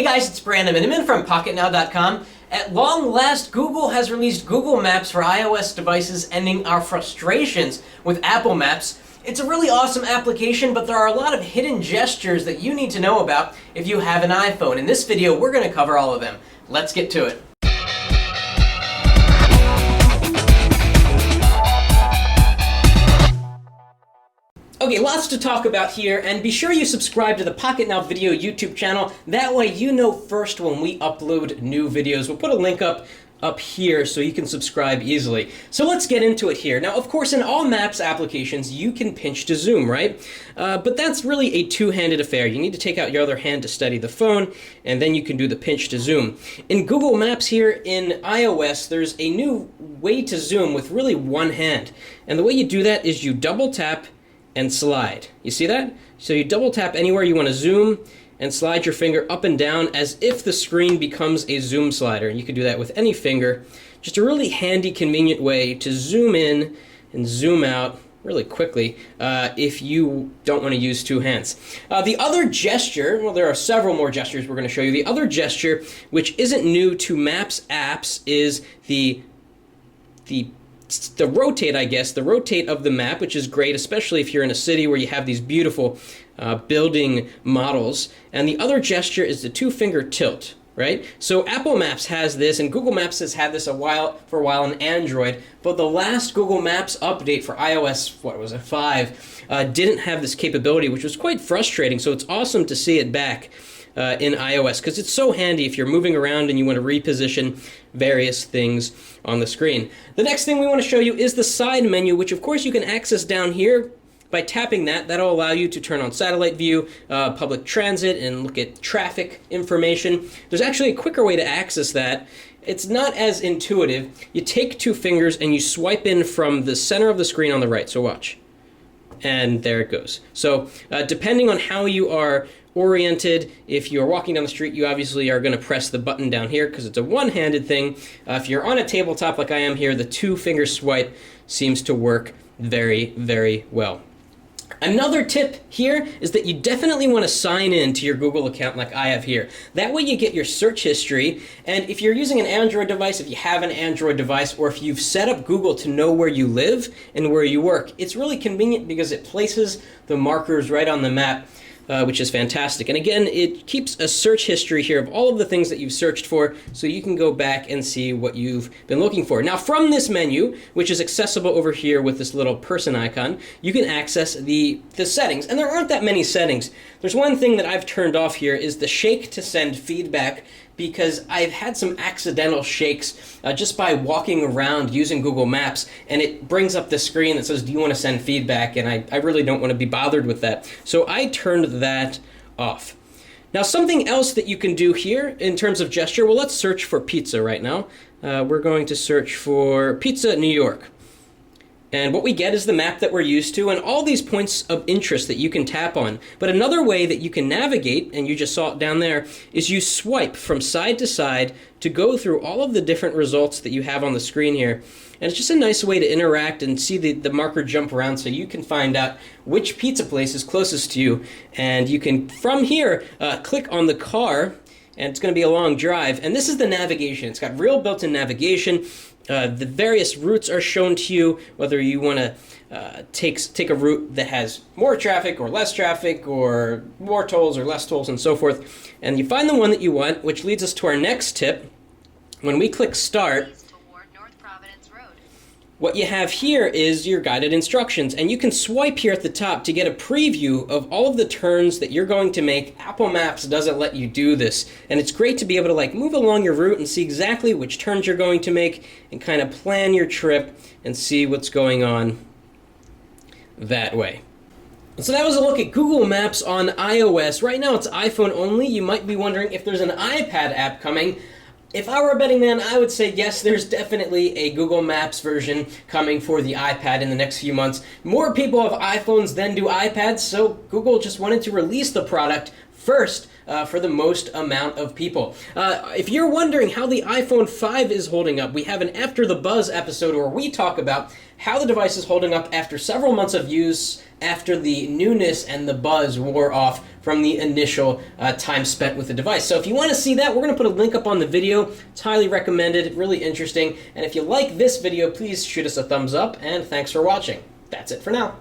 Hey guys, it's Brandon Miniman from PocketNow.com. At long last, Google has released Google Maps for iOS devices, ending our frustrations with Apple Maps. It's a really awesome application, but there are a lot of hidden gestures that you need to know about if you have an iPhone. In this video, we're going to cover all of them. Let's get to it. Okay, lots to talk about here, and be sure you subscribe to the Pocket Now Video YouTube channel. That way you know first when we upload new videos. We'll put a link up here so you can subscribe easily. So let's get into it here. Now, of course, in all Maps applications, you can pinch to zoom, right? But that's really a two-handed affair. You need to take out your other hand to steady the phone, and then you can do the pinch to zoom. In Google Maps here in iOS, there's a new way to zoom with really one hand. And the way you do that is you double tap and slide. You see that? So you double tap anywhere you want to zoom and slide your finger up and down as if the screen becomes a zoom slider. And you can do that with any finger. Just a really handy, convenient way to zoom in and zoom out really quickly if you don't want to use two hands. The other gesture, well, there are several more gestures we're going to show you. The other gesture, which isn't new to Maps apps, is the rotate, I guess, the rotate of the map, which is great, especially if you're in a city where you have these beautiful building models. And the other gesture is the two-finger tilt, right? So Apple Maps has this, and Google Maps has had this for a while on Android, but the last Google Maps update for iOS, what was it, 5, didn't have this capability, which was quite frustrating. So it's awesome to see it back in iOS, because it's so handy if you're moving around and you want to reposition various things on the screen. The next thing we want to show you is the side menu, which of course you can access down here by tapping that. That'll allow you to turn on satellite view, public transit, and look at traffic information. There's actually a quicker way to access that. It's not as intuitive. You take two fingers and you swipe in from the center of the screen on the right. So watch. And there it goes. So depending on how you are oriented, if you're walking down the street, you obviously are going to press the button down here because it's a one-handed thing. If you're on a tabletop like I am here, the two-finger swipe seems to work very, very well. Another tip here is that you definitely want to sign in to your Google account like I have here. That way you get your search history, and if you're using an Android device, if you have an Android device, or if you've set up Google to know where you live and where you work, it's really convenient because it places the markers right on the map, which is fantastic. And again, it keeps a search history here of all of the things that you've searched for, so you can go back and see what you've been looking for. Now, from this menu, which is accessible over here with this little person icon, you can access the settings. And there aren't that many settings. There's one thing that I've turned off here is the shake to send feedback, because I've had some accidental shakes just by walking around using Google Maps, and it brings up the screen that says, do you want to send feedback? And I really don't want to be bothered with that. So I turned that off. Now, something else that you can do here in terms of gesture, well, let's search for pizza right now. We're going to search for Pizza New York. And what we get is the map that we're used to and all these points of interest that you can tap on. But another way that you can navigate, and you just saw it down there, is you swipe from side to side to go through all of the different results that you have on the screen here. And it's just a nice way to interact and see the marker jump around so you can find out which pizza place is closest to you. And you can, from here, click on the car, and it's going to be a long drive. And this is the navigation. It's got real built-in navigation. The various routes are shown to you, whether you want to take a route that has more traffic or less traffic, or more tolls or less tolls, and so forth. And you find the one that you want, which leads us to our next tip. When we click Start, what you have here is your guided instructions, and you can swipe here at the top to get a preview of all of the turns that you're going to make. Apple Maps doesn't let you do this, and it's great to be able to move along your route and see exactly which turns you're going to make and kind of plan your trip and see what's going on that way. So that was a look at Google Maps on iOS. Right now it's iPhone only. You might be wondering if there's an iPad app coming. If I were a betting man, I would say yes, there's definitely a Google Maps version coming for the iPad in the next few months. More people have iPhones than do iPads, so Google just wanted to release the product first for the most amount of people. If you're wondering how the iPhone 5 is holding up, we have an After the Buzz episode where we talk about how the device is holding up after several months of use, after the newness and the buzz wore off from the initial time spent with the device. So if you want to see that, we're going to put a link up on the video. It's highly recommended, really interesting. And if you like this video, please shoot us a thumbs up, and thanks for watching. That's it for now.